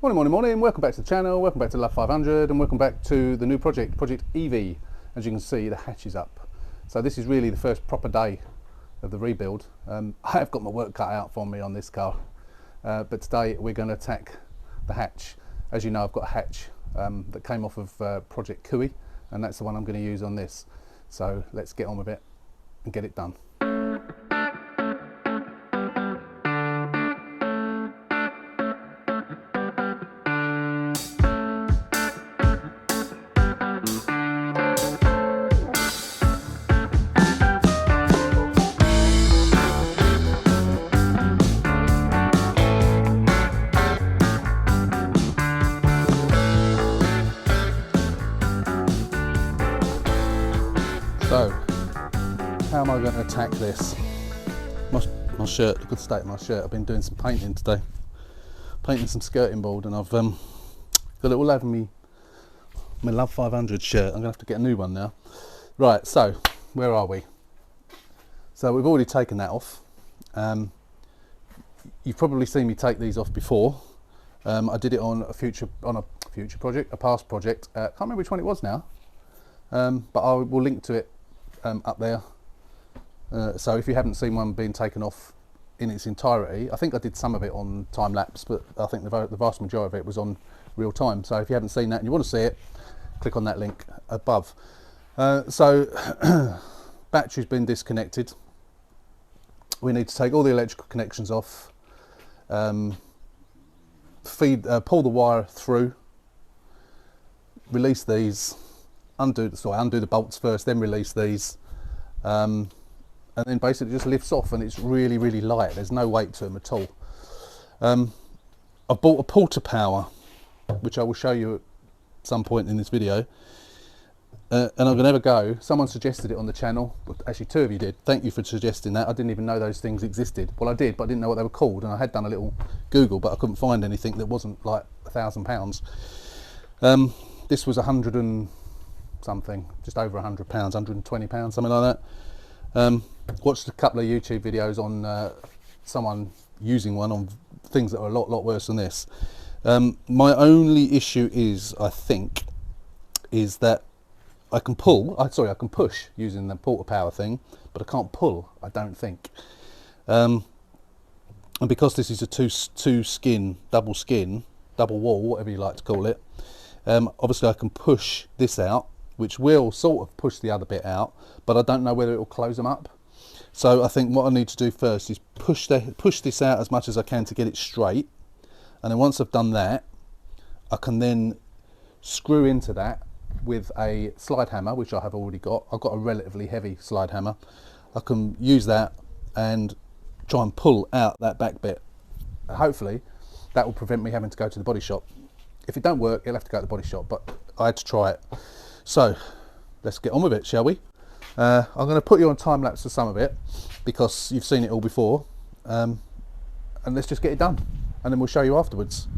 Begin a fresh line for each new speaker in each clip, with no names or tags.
Morning, welcome back to the channel, welcome back to Love 500 and welcome back to the new project, Project Evie. As you can see, the hatch is up. So this is really the first proper day of the rebuild. I have got my work cut out for me on this car, but today we're going to attack the hatch. As you know, I've got a hatch that came off of Project Cui, and that's the one I'm going to use on this. So let's get on with it and get it done. So, how am I going to attack this? My shirt, look at the state of my shirt. I've been doing some painting today. Painting some skirting board, and I've got it all over me, my Love 500 shirt. I'm going to have to get a new one now. Right, so, where are we? So, we've already taken that off. You've probably seen me take these off before. I did it on a future project, a past project. Can't remember which one it was now. But I will link to it up there, so if you haven't seen one being taken off in its entirety, I think I did some of it on time lapse, but I think the vast majority of it was on real time. So if you haven't seen that and you want to see it, click on that link above. So battery's been disconnected. We need to take all the electrical connections off, pull the wire through, release these, undo the bolts first, then release these, and then basically just lifts off, and it's really light. There's no weight to them at all. I bought a Porta Power, which I will show you at some point in this video, and I'm going to have a go. Someone suggested it on the channel. Actually, two of you did. Thank you for suggesting that. I didn't even know those things existed. Well, I did, but I didn't know what they were called, and I had done a little Google, but I couldn't find anything that wasn't like £1,000. This was 100 and something, just over £100, £120, something like that. Watched a couple of YouTube videos on someone using one on things that are a lot worse than this. My only issue is, I think, is that I can push using the Porta Power thing, but I can't pull, I don't think. And because this is a double wall, whatever you like to call it, obviously I can push this out, which will sort of push the other bit out, but I don't know whether it will close them up. So I think what I need to do first is push this out as much as I can to get it straight, and then once I've done that, I can then screw into that with a slide hammer, which I have already got. I've got a relatively heavy slide hammer. I can use that and try and pull out that back bit. Hopefully that will prevent me having to go to the body shop. If it don't work, it'll have to go to the body shop, but I had to try it. So let's get on with it, shall we? I'm going to put you on time lapse for some of it because you've seen it all before, and let's just get it done, and then we'll show you afterwards.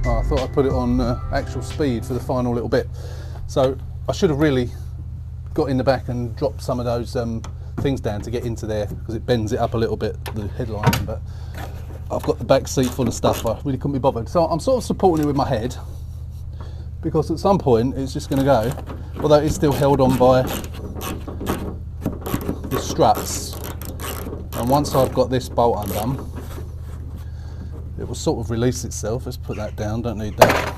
I thought I'd put it on actual speed for the final little bit. So I should have really got in the back and dropped some of those things down to get into there, because it bends it up a little bit, the headline, but I've got the back seat full of stuff. I really couldn't be bothered. So I'm sort of supporting it with my head, because at some point it's just going to go, although it's still held on by the struts. And once I've got this bolt undone, it will sort of release itself. Let's put that down, don't need that.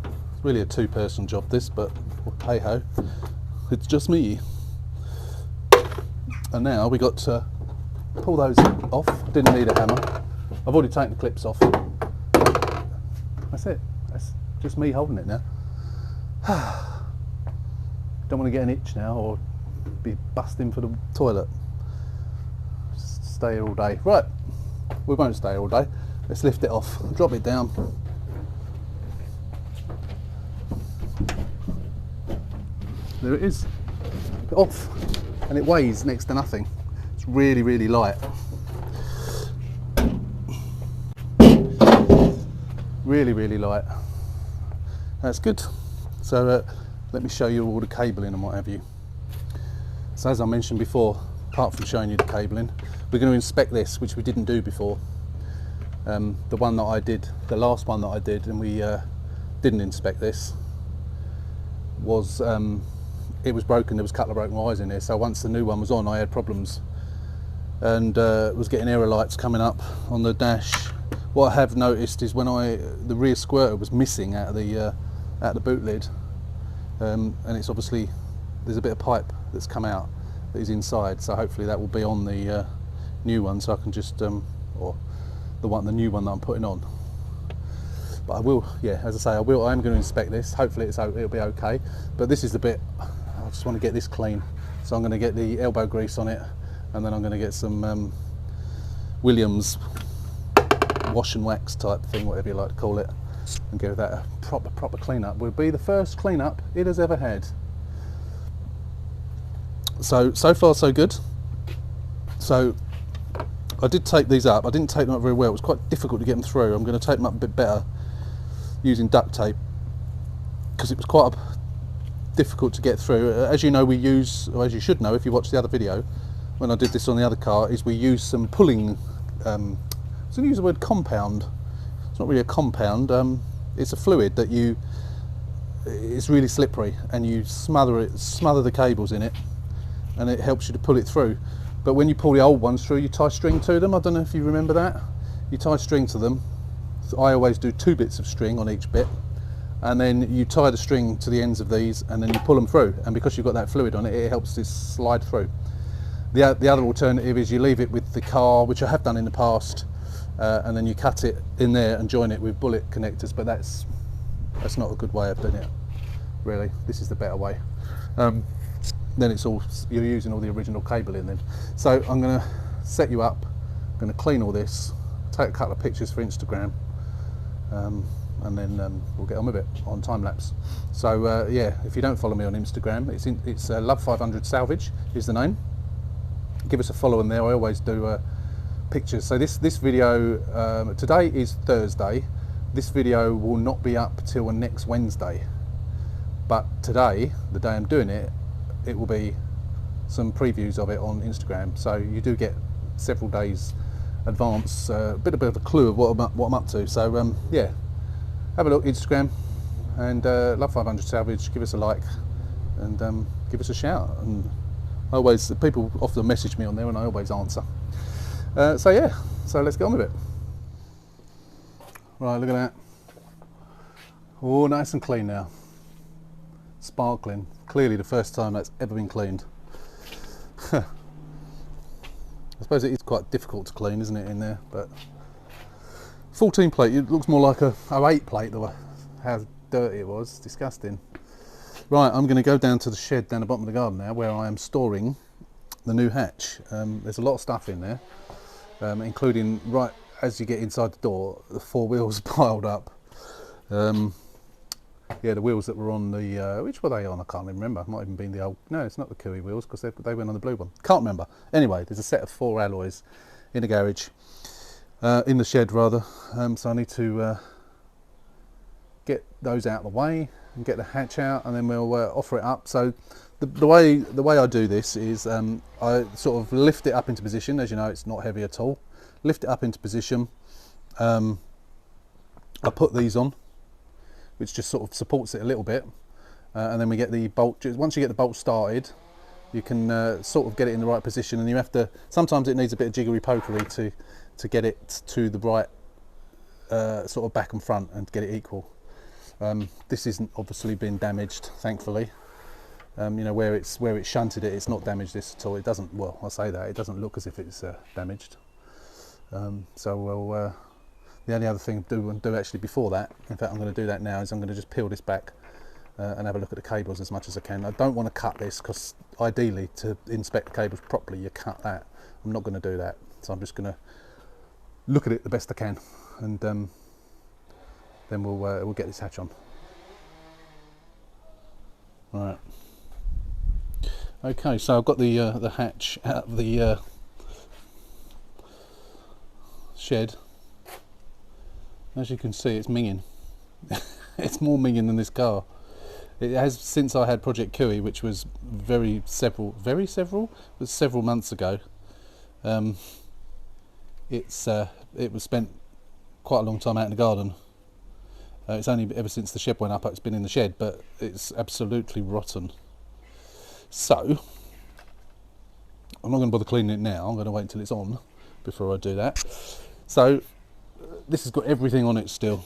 It's really a two-person job this, but hey ho, it's just me. And now we got to pull those off. Didn't need a hammer. I've already taken the clips off. That's it. That's just me holding it now. Don't want to get an itch now or be busting for the toilet. Just stay here all day. Right, we won't stay here all day. Let's lift it off, drop it down. There it is, off, and it weighs next to nothing. It's really, really light. Really, really light. That's good. So let me show you all the cabling and what have you. So as I mentioned before, apart from showing you the cabling, we're going to inspect this, which we didn't do before. The one that I did, the last one that I did, and we didn't inspect this, was it was broken. There was a couple of broken wires in there. So once the new one was on, I had problems and was getting error lights coming up on the dash. What I have noticed is when the rear squirter was missing out of the boot lid, and it's obviously there's a bit of pipe that's come out that is inside. So hopefully that will be on the new one, so I can just or the new one that I'm putting on. But I will, yeah, as I say, I am going to inspect this. Hopefully it'll be okay. But this is the bit I just want to get this clean. So I'm going to get the elbow grease on it, and then I'm going to get some Williams wash and wax type thing, whatever you like to call it, and give that a proper clean up. Will be the first clean up it has ever had. So far so good. So I did tape these up. I didn't tape them up very well. It was quite difficult to get them through. I'm going to tape them up a bit better using duct tape, because it was quite difficult to get through. As you know, we use, or as you should know if you watched the other video when I did this on the other car, is we use some pulling, I was going to use the word compound. It's not really a compound, it's a fluid that it's really slippery, and you smother the cables in it, and it helps you to pull it through. But when you pull the old ones through, you tie string to them. I don't know if you remember that. You tie string to them. So I always do 2 bits of string on each bit, and then you tie the string to the ends of these, and then you pull them through. And because you've got that fluid on it, it helps this slide through. The other alternative is you leave it with the car, which I have done in the past, and then you cut it in there and join it with bullet connectors. But that's not a good way of doing it, really. This is the better way. Then you're using all the original cabling then. So I'm going to set you up, I'm going to clean all this, take a couple of pictures for Instagram, and then we'll get on with it on time lapse. So yeah, if you don't follow me on Instagram, it's Love500 Salvage is the name. Give us a follow in there. I always do pictures. So this video, today is Thursday. This video will not be up till next Wednesday, but today, the day I'm doing it, it will be some previews of it on Instagram. So you do get several days advance, a bit of a clue of what I'm up to. So yeah, have a look Instagram, and Love500 Salvage. Give us a like, and give us a shout. And people often message me on there, and I always answer. So yeah, so let's get on with it. Right, look at that. Oh, nice and clean now. Sparkling. Clearly the first time that's ever been cleaned. I suppose it is quite difficult to clean, isn't it, in there? But 14 plate, it looks more like a 08 plate, how dirty it was. Disgusting. Right, I'm going to go down to the shed down the bottom of the garden now, where I am storing the new hatch. There's a lot of stuff in there, including, right as you get inside the door, the 4 wheels piled up. Yeah, the wheels that were on the, which were they on? I can't even remember. Might even been the old, no, it's not the Cooey wheels, because they went on the blue one. Can't remember. Anyway, there's a set of 4 alloys in the garage, in the shed rather. So I need to get those out of the way and get the hatch out, and then we'll offer it up. So the way I do this is I sort of lift it up into position. As you know, it's not heavy at all. Lift it up into position. I put these on, which just sort of supports it a little bit, and then we get the bolt. Once you get the bolt started, you can sort of get it in the right position, and you have to, sometimes it needs a bit of jiggery pokery to get it to the right sort of back and front and get it equal. This isn't obviously been damaged, thankfully. You know, where it's shunted it's not damaged this at all. It doesn't, well, I say that, it doesn't look as if it's damaged. So we'll, the only other thing to do actually before that, in fact I'm going to do that now, is I'm going to just peel this back and have a look at the cables as much as I can. I don't want to cut this because ideally to inspect the cables properly you cut that. I'm not going to do that, so I'm just going to look at it the best I can, and then we'll get this hatch on. Right. Okay, so I've got the hatch out of the shed. As you can see, it's minging. It's more minging than this car. It has, since I had Project Cui, which was several months ago. It was spent quite a long time out in the garden. It's only ever since the shed went up it's been in the shed, but it's absolutely rotten. So I'm not going to bother cleaning it now. I'm going to wait until it's on before I do that. So this has got everything on it still,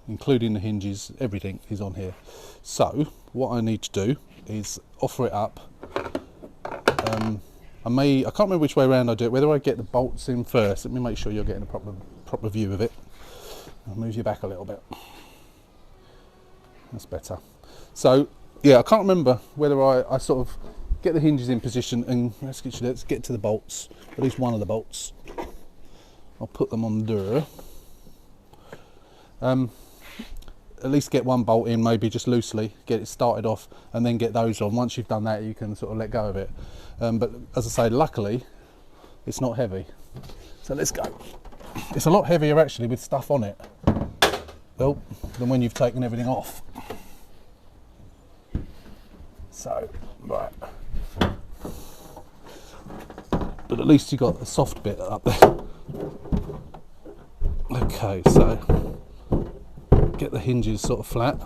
including the hinges. Everything is on here. So what I need to do is offer it up. I can't remember which way around I do it, whether I get the bolts in first. Let me make sure you're getting a proper view of it. I'll move you back a little bit. That's better. So yeah, I can't remember whether I sort of get the hinges in position, and let's get to the bolts, at least one of the bolts. I'll put them on there. At least get one bolt in, maybe just loosely, get it started off, and then get those on. Once you've done that, you can sort of let go of it. But as I say, luckily, it's not heavy. So let's go. It's a lot heavier actually with stuff on it, well, than when you've taken everything off. So, right. But at least you got a soft bit up there. Okay, so get the hinges sort of flat,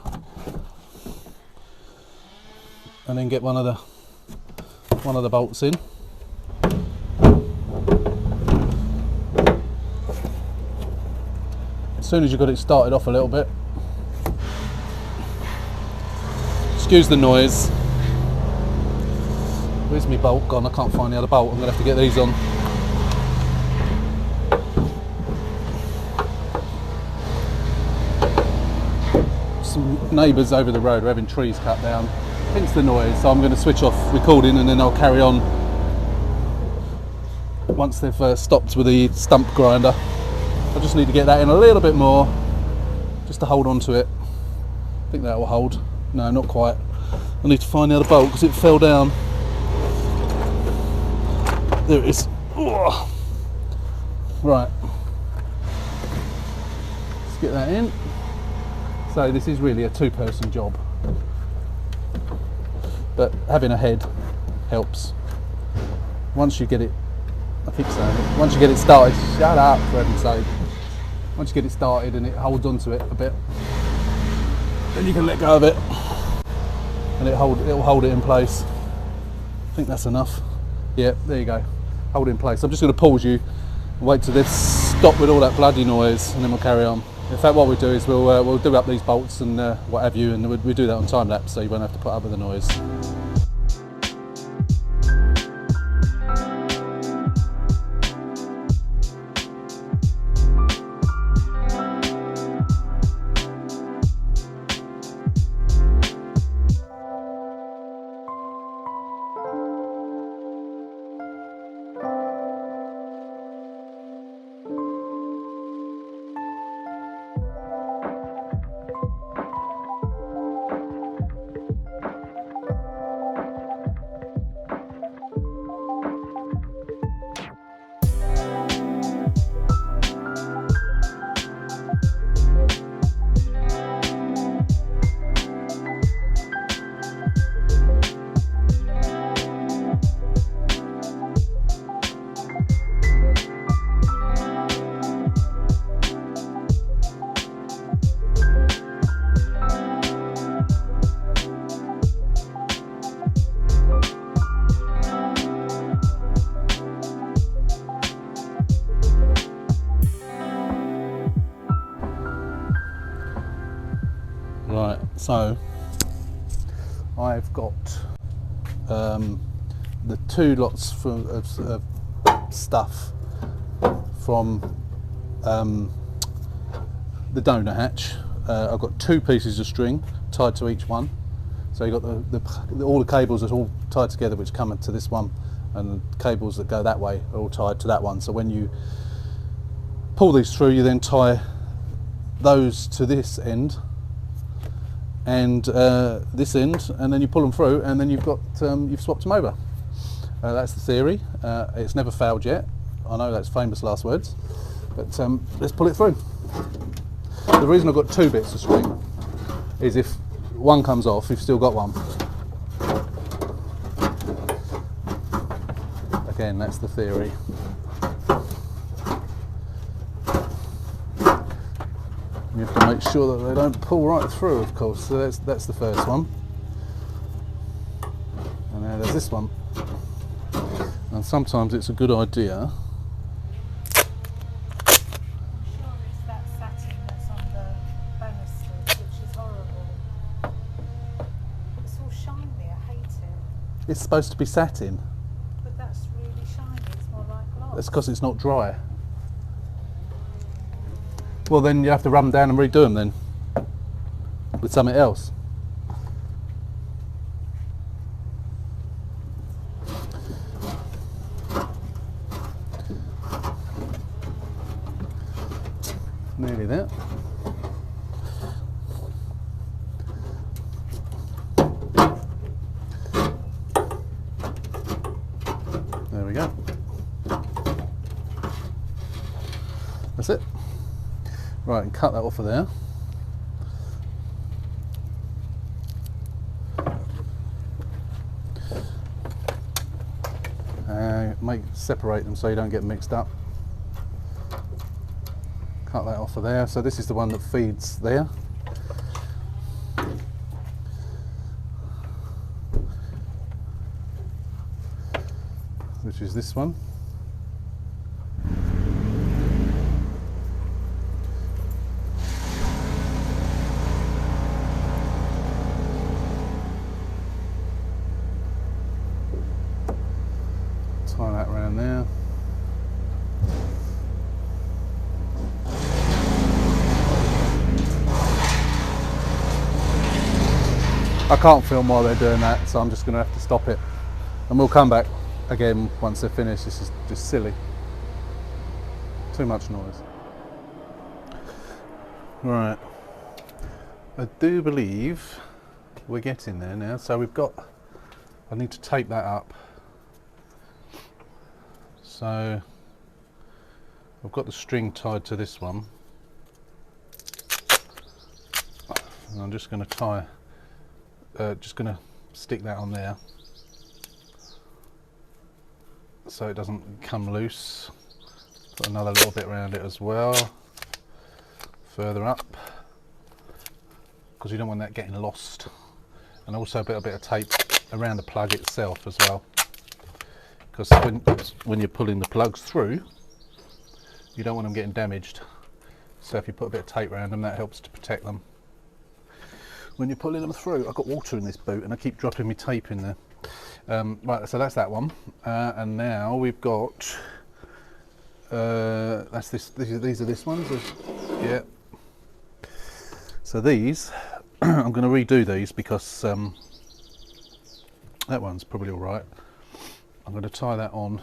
and then get one of the bolts in. As soon as you've got it started off a little bit, excuse the noise. Where's my bolt gone? I can't find the other bolt. I'm going to have to get these on. Some neighbours over the road are having trees cut down, hence the noise. So I'm going to switch off recording and then I'll carry on once they've stopped with the stump grinder. I just need to get that in a little bit more, just to hold on to it. I think that will hold. No, not quite. I need to find the other bolt because it fell down. There it is. Oh. Right. Let's get that in. So this is really a two-person job, but having a head helps. Once you get it, I keep saying it, once you get it started, shut up for heaven's sake. Once you get it started and it holds onto it a bit, then you can let go of it and it'll hold it in place. I think that's enough. Yeah, there you go. Hold it in place. I'm just going to pause you and wait till they've stopped with all that bloody noise, and then we'll carry on. In fact, what we'll do is we'll do up these bolts and what have you, and we'll do that on time lapse, so you won't have to put up with the noise. Right, so I've got the two lots of stuff from the donor hatch. I've got two pieces of string tied to each one, So you've got all the cables are all tied together, which come into this one, and the cables that go that way are all tied to that one. So when you pull these through, you then tie those to this end and this end, and then you pull them through, and then you've swapped them over. That's the theory. It's never failed yet. I know that's famous last words, but let's pull it through. The reason I've got 2 bits of string is if one comes off, you've still got one. Again, that's the theory. You have to make sure that they don't pull right through, of course. So that's the first one. And now there's this one. And sometimes it's a good idea.
Sure, it's that satin that's on the banisters, which is horrible. It's all shiny, I hate it.
It's supposed to be satin.
But that's really shiny, it's more like gloss.
That's because it's not dry. Well, then you have to rub them down and redo them then with something else. Nearly there. There we go. That's it. Right, and cut that off of there. Separate them so you don't get mixed up. Cut that off of there. So this is the one that feeds there. Which is this one. Tie that around there. I can't film while they're doing that, so I'm just going to have to stop it. And we'll come back again once they're finished. This is just silly. Too much noise. Right. I do believe we're getting there now. So I need to tape that up. So I've got the string tied to this one, and I'm just going to stick that on there so it doesn't come loose. Put another little bit around it as well, further up, because you don't want that getting lost, and also a bit of tape around the plug itself as well. Because when you're pulling the plugs through, you don't want them getting damaged. So if you put a bit of tape around them, that helps to protect them when you're pulling them through. I've got water in this boot and I keep dropping my tape in there. Right, so that's that one. And now we've got, that's this. These are this ones. Yeah. So these, I'm going to redo these because that one's probably all right. I'm going to tie that on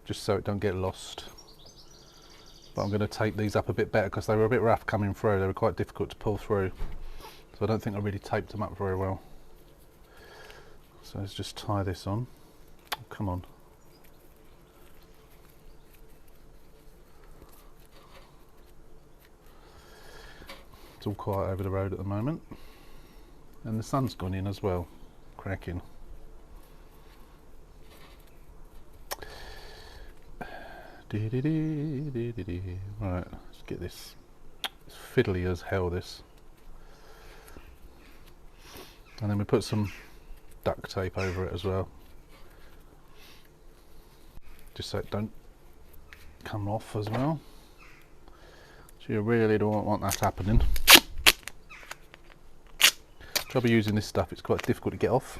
just so it don't get lost, but I'm going to tape these up a bit better because they were a bit rough coming through. They were quite difficult to pull through, so I don't think I really taped them up very well. So let's just tie this on. Oh, come on. It's all quiet over the road at the moment, and the sun's gone in as well. Cracking. Right, let's get this. It's fiddly as hell, this. And then we put some duct tape over it as well, just so it don't come off as well. So you really don't want that happening. Trouble using this stuff, it's quite difficult to get off.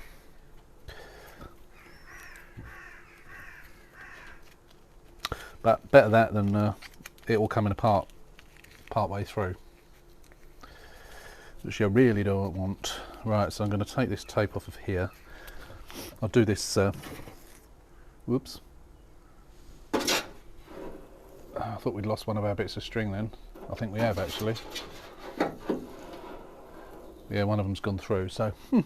But better that than it all coming apart part way through. which I really don't want. Right, so I'm going to take this tape off of here. I'll do this, whoops. I thought we'd lost one of our bits of string then. I think we have actually. Yeah, one of them's gone through, so I'm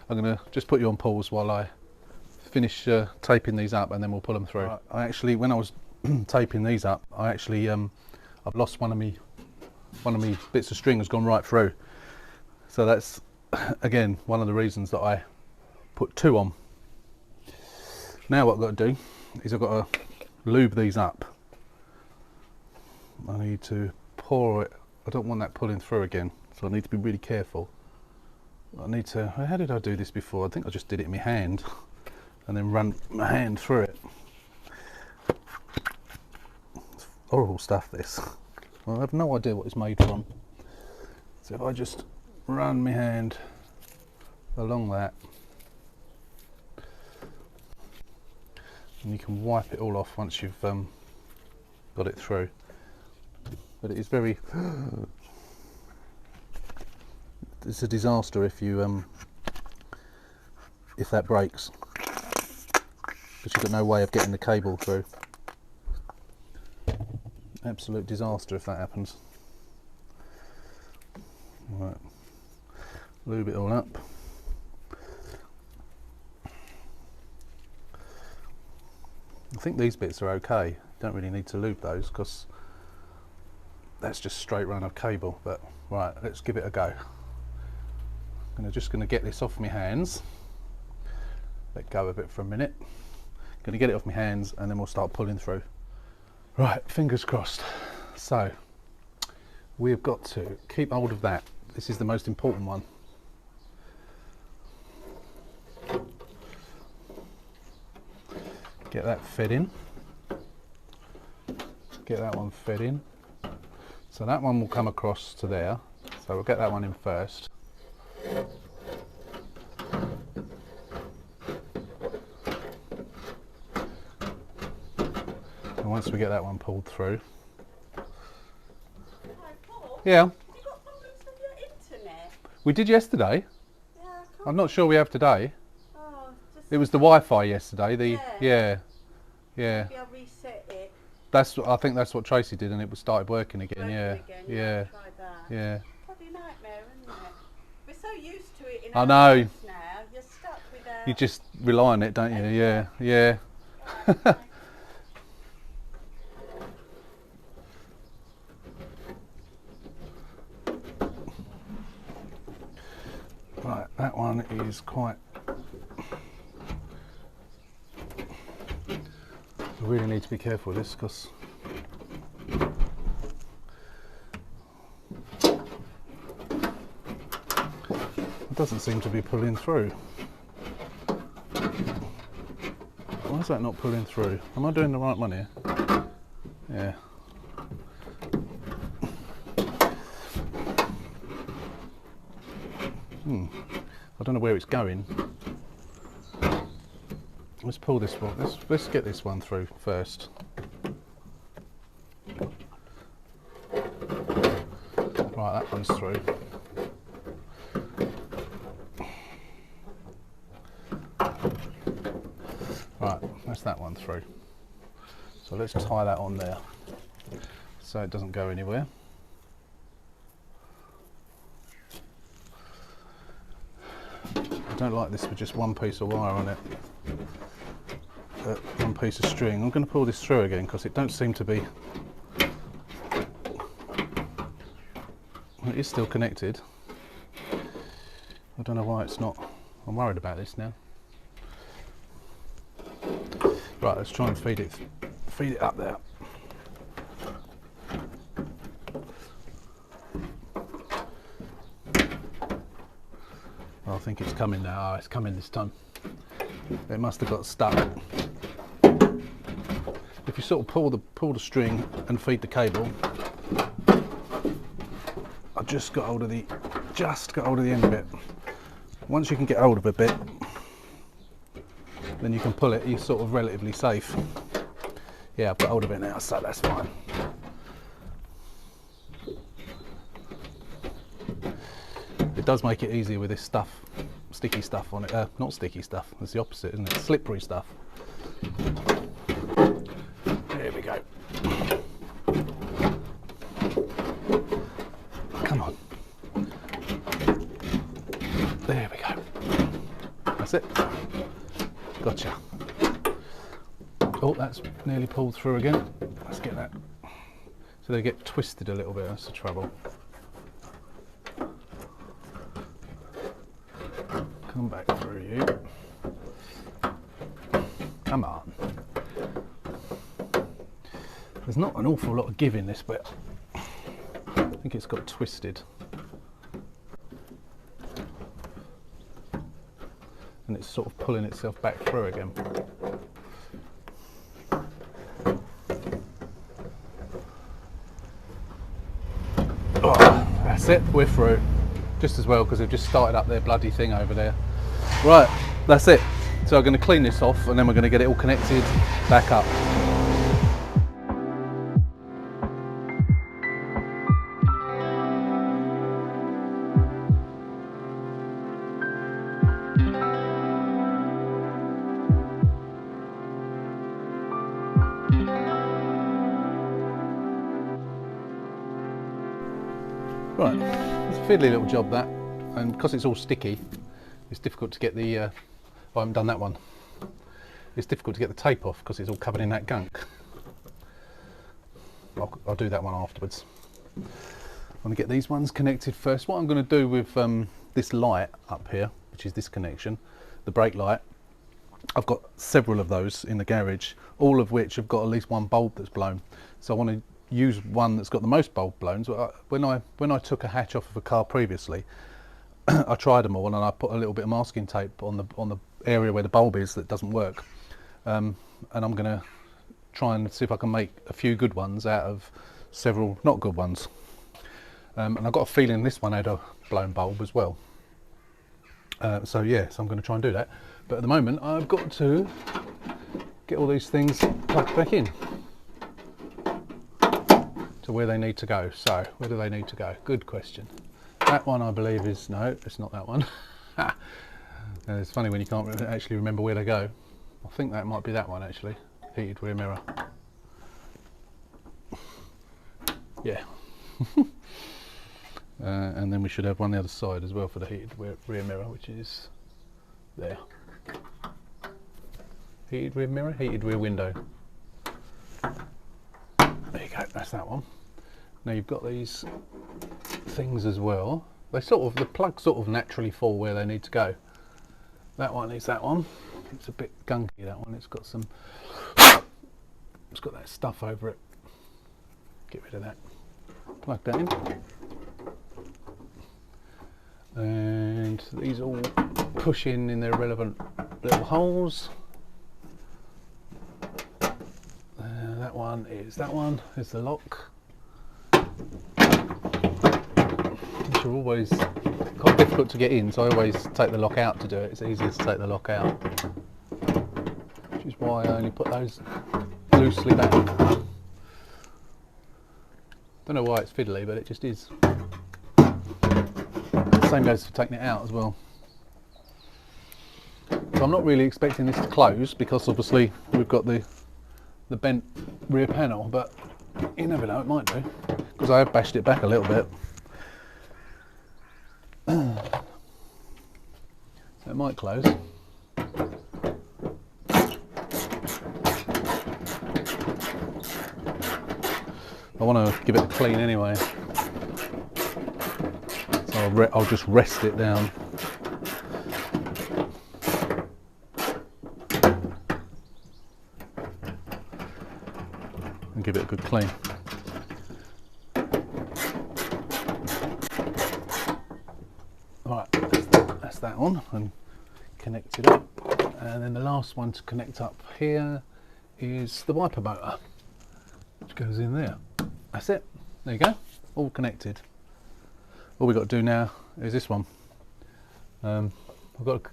going to just put you on pause while I finish taping these up, and then we'll pull them through. Right. I actually, when I was taping these up, I actually I've lost one of me bits of string has gone right through. So that's again one of the reasons that I put two on. Now what I've got to do is I've got to lube these up. I need to pour it. I don't want that pulling through again, so I need to be really careful. I need to, how did I do this before? I think I just did it in my hand and then run my hand through it. It's horrible stuff, this. Well, I have no idea what it's made from. So if I just run my hand along that, and you can wipe it all off once you've got it through. But it is very, it's a disaster if you if that breaks, because you've got no way of getting the cable through. Absolute disaster if that happens. Right, lube it all up. I think these bits are okay. Don't really need to lube those because that's just straight run of cable. But right, let's give it a go. I'm just going to get this off my hands. Let go of it for a minute. Going to get it off my hands and then we'll start pulling through. Right, fingers crossed. So we've got to keep hold of that. This is the most important one. Get that fed in. Get that one fed in. So that one will come across to there. So we'll get that one in first. And once we get that one pulled through.
Hi, Paul.
Yeah.
Have you got problems with your internet?
We did yesterday.
Yeah, I can't.
I'm not sure we have today.
Oh, just
It was the Wi-Fi yesterday.
Yeah.
Yeah.
maybe I'll reset it.
I think that's what Tracy did, and it started working again.
Working
Yeah.
again.
Yeah.
Try that.
Yeah.
Bloody nightmare, isn't it? We're so used to it in
I
our
know.
house now. You're stuck without.
You just rely on it, don't you? Yeah. Yeah.
Right, okay.
Right, that one is quite. I really need to be careful with this because it doesn't seem to be pulling through. Why is that not pulling through? Am I doing the right one here? Yeah. I don't know where it's going. Let's pull this one. Let's get this one through first. Right, that one's through. Right, that's that one through. So let's tie that on there so it doesn't go anywhere. I don't like this with just one piece of wire on it. One piece of string. I'm going to pull this through again because it don't seem to be. It is still connected. I don't know why it's not. I'm worried about this now. Right, let's try and feed it up there. I think it's coming now. Oh, it's coming this time. It must have got stuck. If you sort of pull the string and feed the cable, I just got hold of the end of it. Once you can get hold of a bit, then you can pull it. You're sort of relatively safe. Yeah, I've got hold of it now, so that's fine. does make it easier with this stuff, sticky stuff on it. Not sticky stuff, it's the opposite, isn't it? Slippery stuff. There we go. Come on. There we go. That's it. Gotcha. Oh, that's nearly pulled through again. Let's get that. So they get twisted a little bit, that's the trouble. Come back through you. Come on. There's not an awful lot of give in this bit. I think it's got twisted. And it's sort of pulling itself back through again. Oh, that's it, we're through. Just as well because they've just started up their bloody thing over there. Right, that's it. So I'm going to clean this off and then we're going to get it all connected back up. Right, it's a fiddly little job that, and because it's all sticky, it's difficult to get the, I haven't done that one, it's difficult to get the tape off because it's all covered in that gunk. I'll do that one afterwards. I'm going to get these ones connected first. What I'm going to do with this light up here, which is this connection, the brake light, I've got several of those in the garage, all of which have got at least one bulb that's blown. So I want to use one that's got the most bulb blown. So when I took a hatch off of a car previously, I tried them all and I put a little bit of masking tape on the area where the bulb is that doesn't work, and I'm going to try and see if I can make a few good ones out of several not good ones, and I've got a feeling this one had a blown bulb as well, so yeah, so I'm going to try and do that, but at the moment I've got to get all these things plugged back in to where they need to go. So where do they need to go? Good question. That one I believe is, no, it's not that one. It's funny when you can't actually remember where they go. I think that might be that one actually, heated rear mirror. Yeah. And then we should have one on the other side as well for the heated rear mirror, which is there. Heated rear mirror, heated rear window. There you go, that's that one. Now you've got these things as well. They sort of, the plugs sort of naturally fall where they need to go. That one is that one. It's a bit gunky, that one. It's got some, it's got that stuff over it. Get rid of that. Plug that in. And these all push in their relevant little holes. That one is the lock. Which are always quite difficult to get in, so I always take the lock out to do it. It's easier to take the lock out, which is why I only put those loosely back. Don't know why it's fiddly, but it just is. Same goes for taking it out as well. So I'm not really expecting this to close because obviously we've got the bent rear panel, but you never know, it might do, because I have bashed it back a little bit. So it might close. I want to give it a clean anyway, so I'll just rest it down. And give it a good clean. Right, that's that on, and connect it up. And then the last one to connect up here is the wiper motor, which goes in there. That's it. There you go, all connected. All we've got to do now is this one. I've got to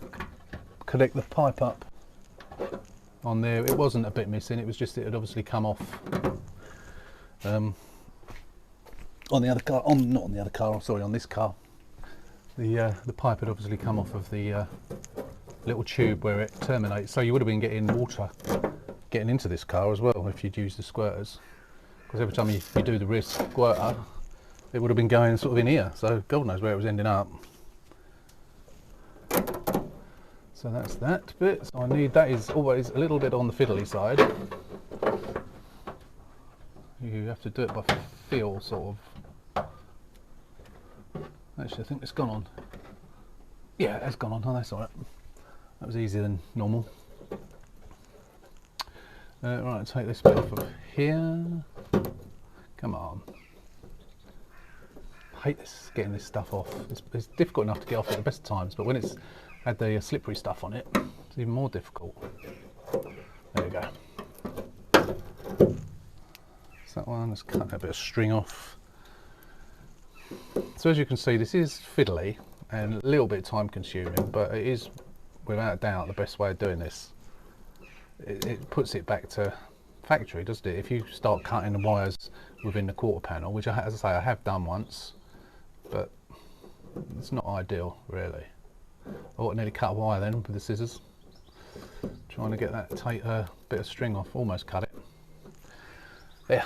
connect the pipe up on there. It wasn't a bit missing, it was just it had obviously come off on the other car, not on the other car, sorry, on this car. the pipe had obviously come off of the little tube where it terminates, so you would have been getting water getting into this car as well if you'd used the squirters, because every time you do the rear squirter it would have been going sort of in here, so God knows where it was ending up. So that's that bit. So I need, that is always a little bit on the fiddly side. You have to do it by feel, sort of. Actually, I think it's gone on. Yeah, it's gone on. Oh, that's alright. That was easier than normal. Right, take this bit off of here. Come on. I hate this, getting this stuff off. It's difficult enough to get off at the best of times, but when it's had the slippery stuff on it, it's even more difficult. There we go. That's that one. Let's cut that bit of string off. So as you can see, this is fiddly and a little bit time consuming, but it is without a doubt the best way of doing this. It puts it back to factory, doesn't it? If you start cutting the wires within the quarter panel, which as I say I have done once, but it's not ideal really. I nearly cut a wire then with the scissors, trying to get that bit of string off. Almost cut it. There.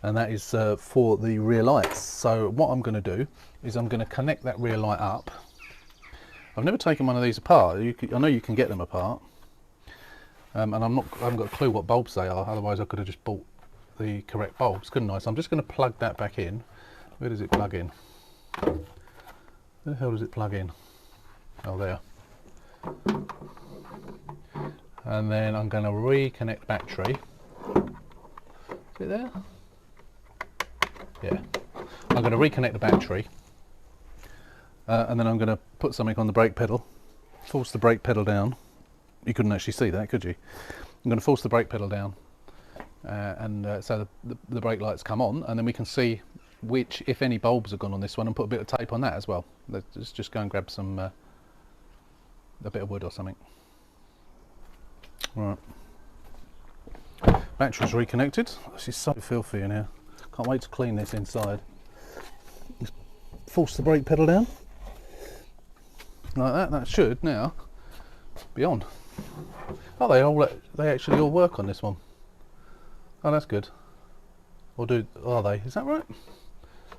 And that is for the rear lights. So what I'm going to do is I'm going to connect that rear light up. I've never taken one of these apart. I know you can get them apart, and I haven't got a clue what bulbs they are. Otherwise I could have just bought the correct bulbs, couldn't I? So I'm just going to plug that back in. Where does it plug in? Where the hell does it plug in? Oh, there. And then I'm going to reconnect battery. Is it there? Yeah. I'm going to reconnect the battery, and then I'm going to put something on the brake pedal, force the brake pedal down. You couldn't actually see that, could you? I'm going to force the brake pedal down, so the brake lights come on, and then we can see which, if any, bulbs have gone on this one, and put a bit of tape on that as well. Let's just go and grab some a bit of wood or something. Right. Battery's reconnected. This is so filthy in here. Can't wait to clean this inside. Just force the brake pedal down like that. That should now be on. Oh, they actually all work on this one. Oh, that's good. Or are they? Is that right?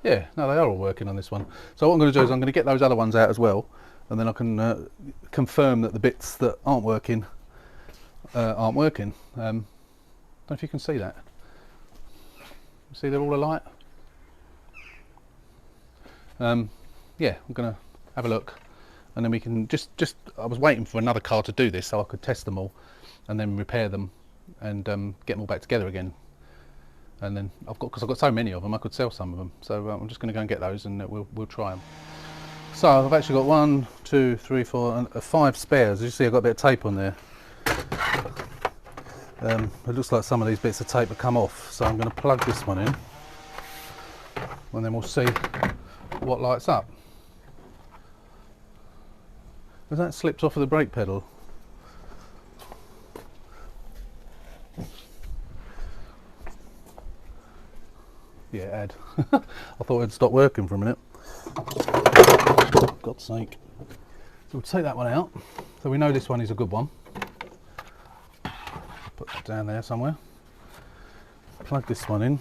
Yeah, no, they are all working on this one. So what I'm going to do is I'm going to get those other ones out as well, and then I can confirm that the bits that aren't working aren't working. Don't know if you can see that. See, they're all alight. Yeah, I'm gonna have a look, and then we can just I was waiting for another car to do this so I could test them all and then repair them and get them all back together again. And then because I've got so many of them, I could sell some of them, so I'm just going to go and get those, and we'll try them. So I've actually got 1, 2, 3, 4 and 5 spares. As you see, I've got a bit of tape on there. It looks like some of these bits of tape have come off, so I'm going to plug this one in, and then we'll see what lights up. Has that slipped off of the brake pedal? Yeah, it had. I thought it'd stop working for a minute. God's sake. So we'll take that one out. So we know this one is a good one. Put that down there somewhere. Plug this one in.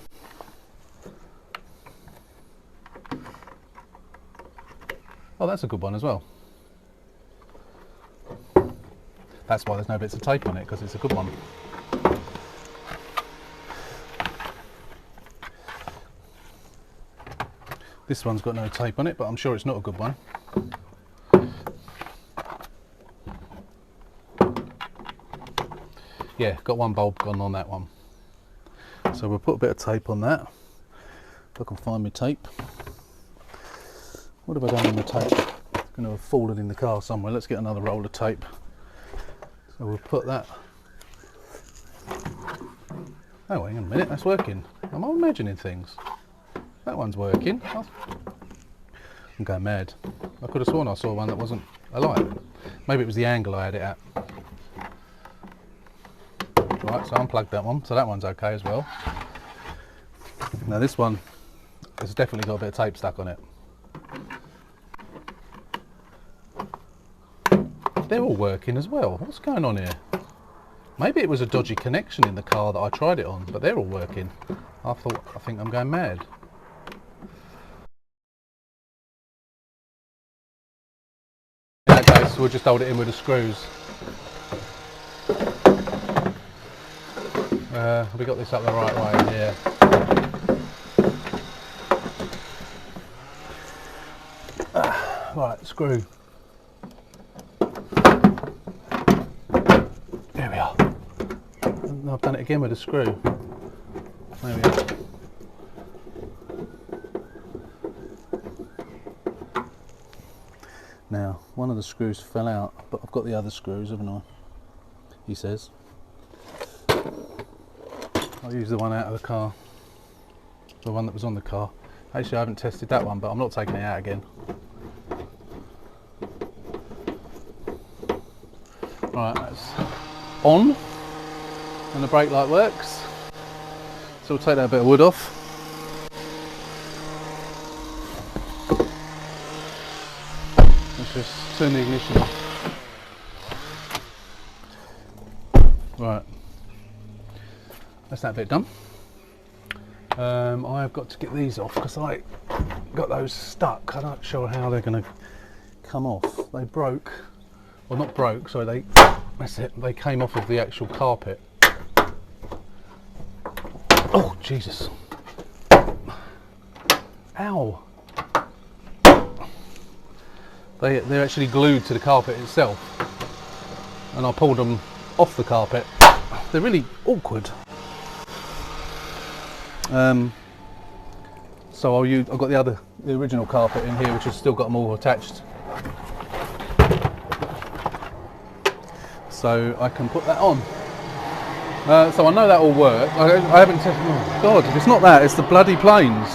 Oh, that's a good one as well. That's why there's no bits of tape on it, because it's a good one. This one's got no tape on it, but I'm sure it's not a good one. Yeah, got one bulb gone on that one. So we'll put a bit of tape on that. If I can find my tape. What have I done on the tape? It's going to have fallen in the car somewhere. Let's get another roll of tape. So we'll put that. Oh, hang on a minute, that's working. Am I imagining things? That one's working. I'm going mad. I could have sworn I saw one that wasn't alight. Maybe it was the angle I had it at. Right, so I unplugged that one, so that one's okay as well. Now this one has definitely got a bit of tape stuck on it. they're all working as well. What's going on here? Maybe it was a dodgy connection in the car that I tried it on, but they're all working. I think I'm going mad. Okay, so we'll just hold it in with the screws. We got this up the right way here. Right, screw. There we are. And I've done it again with a screw. There we are. Now, one of the screws fell out, but I've got the other screws, haven't I? He says. I'll use the one out of the car. The one that was on the car. Actually, I haven't tested that one, but I'm not taking it out again. Right, that's on. And the brake light works. So we'll take that bit of wood off. Let's just turn the ignition off. Right. That's that bit done. I've got to get these off because I got those stuck. I'm not sure how they're going to come off. They broke, well not broke, sorry, that's it, they came off of the actual carpet. Oh Jesus. Ow. They're actually glued to the carpet itself, and I pulled them off the carpet. They're really awkward. So I've got the original carpet in here, which has still got them all attached. So I can put that on. So I know that will work. I haven't tested. Oh God, if it's not that, it's the bloody planes.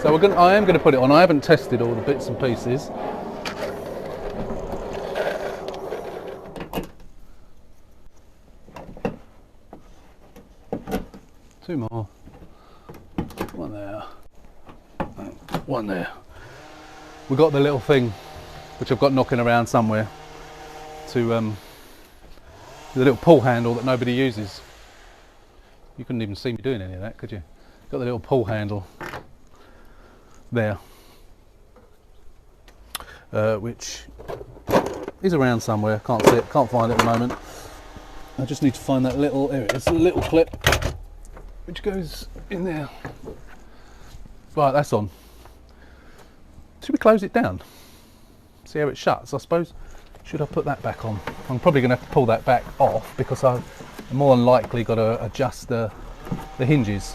So I am going to put it on. I haven't tested all the bits and pieces. Two more. One there. One there. We got the little thing, which I've got knocking around somewhere, to the little pull handle that nobody uses. You couldn't even see me doing any of that, could you? Got the little pull handle there, which is around somewhere. Can't see it, can't find it at the moment. I just need to find that little, there it is, a little clip which goes in there. Right, that's on. Should we close it down? See how it shuts, I suppose. Should I put that back on? I'm probably going to have to pull that back off because I've more than likely got to adjust the hinges.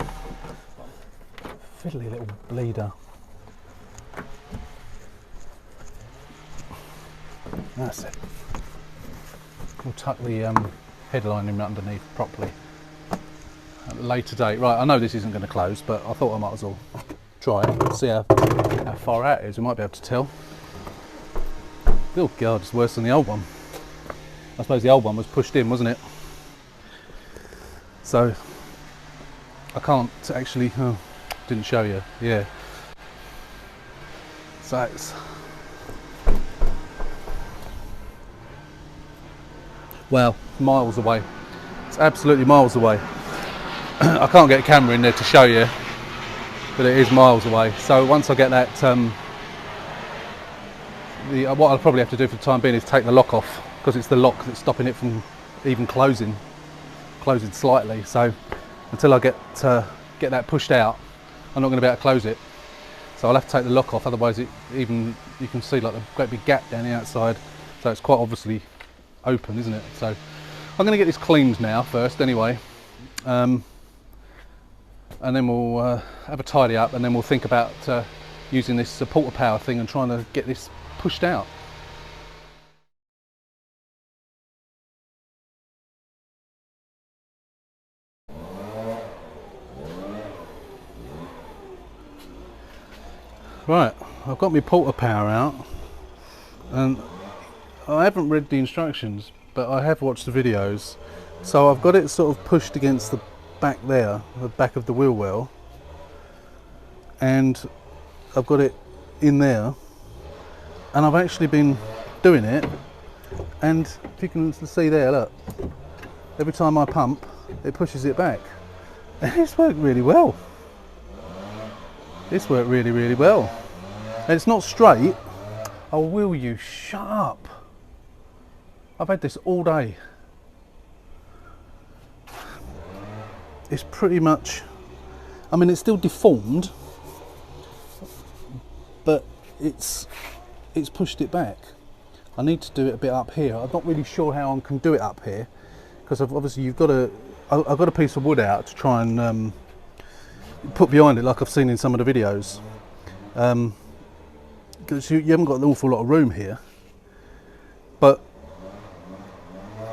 Fiddly little bleeder. That's it. We'll tuck the headline in underneath properly. At a later date. Right, I know this isn't going to close, but I thought I might as well try it. See how far out it is. We might be able to tell. Oh God, it's worse than the old one. I suppose the old one was pushed in, wasn't it? So I can't actually. Oh, didn't show you. Yeah. So it's. Well, miles away. It's absolutely miles away. I can't get a camera in there to show you, but it is miles away. So once I get that, what I'll probably have to do for the time being is take the lock off, because it's the lock that's stopping it from even closing slightly. So until I get that pushed out, I'm not going to be able to close it. So I'll have to take the lock off, otherwise you can see like a great big gap down the outside. So it's quite obviously open, isn't it? So I'm going to get this cleaned now first anyway. And then we'll have a tidy up, and then we'll think about using this Porta Power thing and trying to get this pushed out. Right, I've got my Porta Power out, and I haven't read the instructions, but I have watched the videos. So I've got it sort of pushed against the back there, the back of the wheel well, and I've got it in there, and I've actually been doing it, and if you can see there, look, every time I pump it pushes it back, and it's worked really well. It's worked really, really well. And it's not straight. Oh, will you shut up? I've had this all day. It's pretty much, I mean, it's still deformed, but it's pushed it back. I need to do it a bit up here. I'm not really sure how I can do it up here, because obviously you've got to, I've got a piece of wood out to try and put behind it, like I've seen in some of the videos, because you haven't got an awful lot of room here. But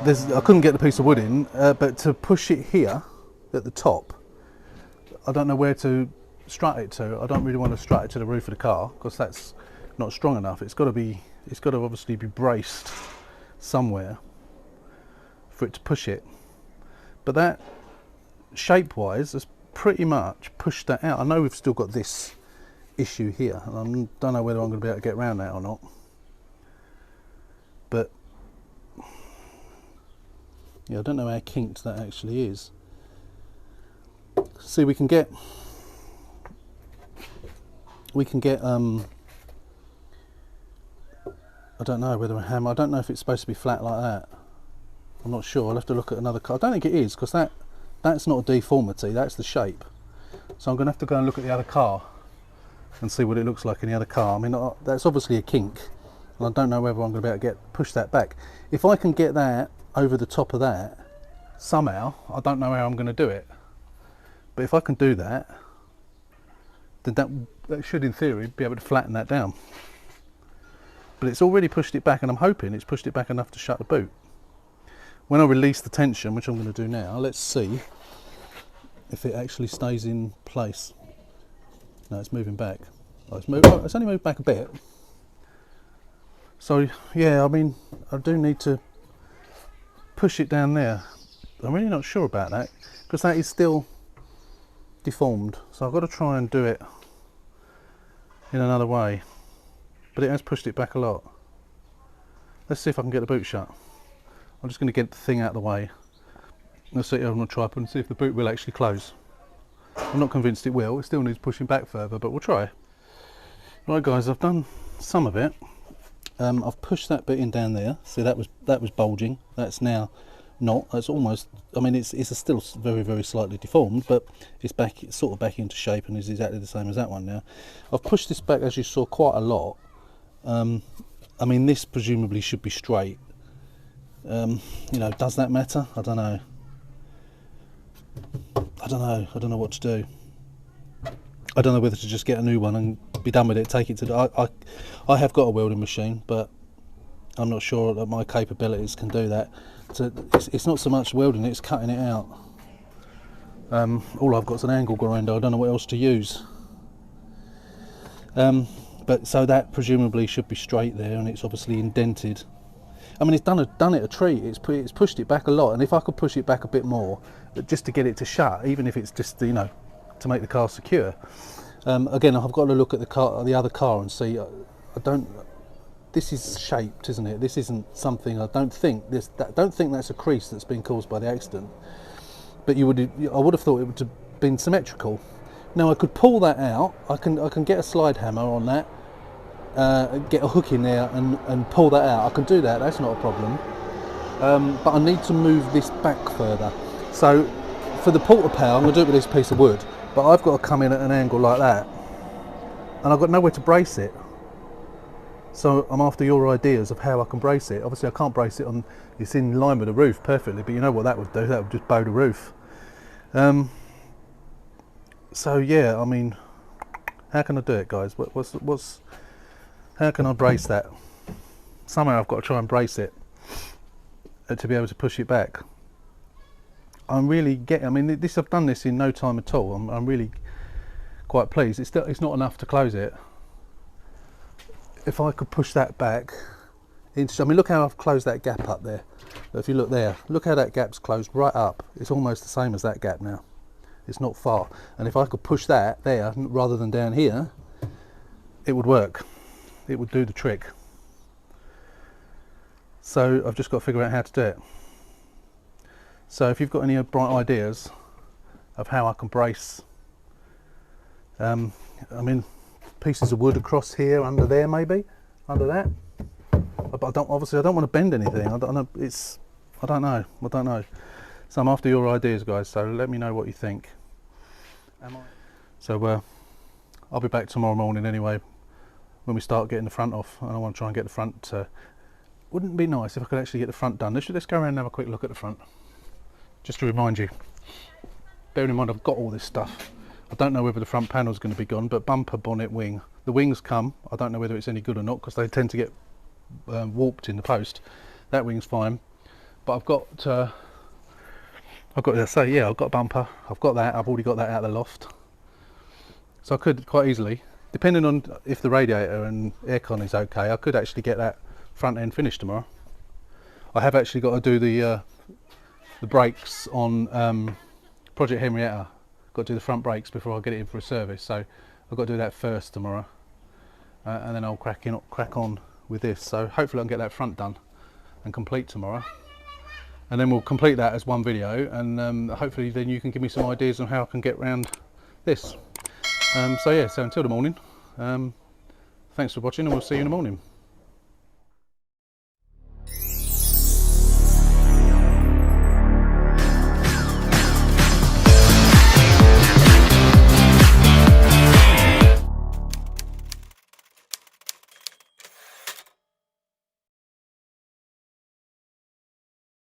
I couldn't get the piece of wood in, but to push it here at the top, I don't know where to strut it to. I don't really want to strut it to the roof of the car, because that's not strong enough. It's got to obviously be braced somewhere for it to push it. But that, shape wise, has pretty much pushed that out. I know we've still got this issue here, and I don't know whether I'm going to be able to get around that or not, but yeah, I don't know how kinked that actually is. See, we can get I don't know whether a hammer, I don't know if it's supposed to be flat like that. I'm not sure. I'll have to look at another car. I don't think it is, because that's not a deformity, that's the shape. So I'm going to have to go and look at the other car and see what it looks like in the other car. I mean, that's obviously a kink, and I don't know whether I'm going to be able to push that back. If I can get that over the top of that somehow, I don't know how I'm going to do it, but if I can do that, then that should in theory be able to flatten that down. But it's already pushed it back, and I'm hoping it's pushed it back enough to shut the boot. When I release the tension, which I'm going to do now, let's see if it actually stays in place. No, it's moving back. Oh, it's only moved back a bit. So yeah, I mean, I do need to push it down there. I'm really not sure about that, because that is still deformed. So I've got to try and do it in another way. But it has pushed it back a lot. Let's see if I can get the boot shut. I'm just going to get the thing out of the way. Let's sit it on the tripod and see if the boot will actually close. I'm not convinced it will. It still needs pushing back further, but we'll try. Right guys, I've done some of it. I've pushed that bit in down there. See, that was bulging. That's now not. It's almost, I mean, it's still very, very slightly deformed, but it's back, it's sort of back into shape, and is exactly the same as that one now. I've pushed this back, as you saw, quite a lot. I mean, this presumably should be straight. You know, does that matter? I don't know. I don't know what to do. I don't know whether to just get a new one and be done with it, take it to the... I have got a welding machine, but I'm not sure that my capabilities can do that. So it's not so much welding, it's cutting it out. All I've got is an angle grinder. I don't know what else to use. But so that presumably should be straight there, and it's obviously indented. I mean, it's done it a treat. It's pushed it back a lot, and if I could push it back a bit more, just to get it to shut, even if it's just, you know, to make the car secure. Again, I've got to look at the other car and see. This is shaped, isn't it? This isn't something. I don't think that's a crease that's been caused by the accident. But I would have thought it would have been symmetrical. Now I could pull that out. I can get a slide hammer on that, get a hook in there and pull that out. I can do that. That's not a problem. But I need to move this back further. So for the Porta Power, I'm going to do it with this piece of wood. But I've got to come in at an angle like that, and I've got nowhere to brace it. So I'm after your ideas of how I can brace it. Obviously I can't brace it on, it's in line with the roof perfectly, but you know what that would do? That would just bow the roof. So yeah, I mean, how can I do it, guys? How can I brace that? Somehow I've got to try and brace it to be able to push it back. I mean, I've done this in no time at all. I'm really quite pleased. It's not enough to close it. If I could push that back into, I mean, look how I've closed that gap up there. If you look there, look how that gap's closed right up. It's almost the same as that gap now. It's not far. And if I could push that there rather than down here, it would work. It would do the trick. So I've just got to figure out how to do it. So if you've got any bright ideas of how I can brace, I mean, pieces of wood across here, under there, maybe under that. But I don't want to bend anything. I don't know. I don't know. So I'm after your ideas, guys. So let me know what you think. So I'll be back tomorrow morning anyway, when we start getting the front off. And I want to try and get the front. Wouldn't it be nice if I could actually get the front done? Let's go around and have a quick look at the front. Just to remind you, bearing in mind I've got all this stuff. I don't know whether the front panel's going to be gone, but bumper, bonnet, wing. The wings come. I don't know whether it's any good or not because they tend to get warped in the post. That wing's fine, but I've got to say, yeah, I've got a bumper. I've got that. I've already got that out of the loft, so I could quite easily, depending on if the radiator and aircon is okay, I could actually get that front end finished tomorrow. I have actually got to do the brakes on Project Henrietta. Got to do the front brakes before I get it in for a service, so I've got to do that first tomorrow, and then I'll crack on with this. So hopefully I can get that front done and complete tomorrow, and then we'll complete that as one video, and hopefully then you can give me some ideas on how I can get around this. So yeah, so until the morning, thanks for watching, and we'll see you in the morning.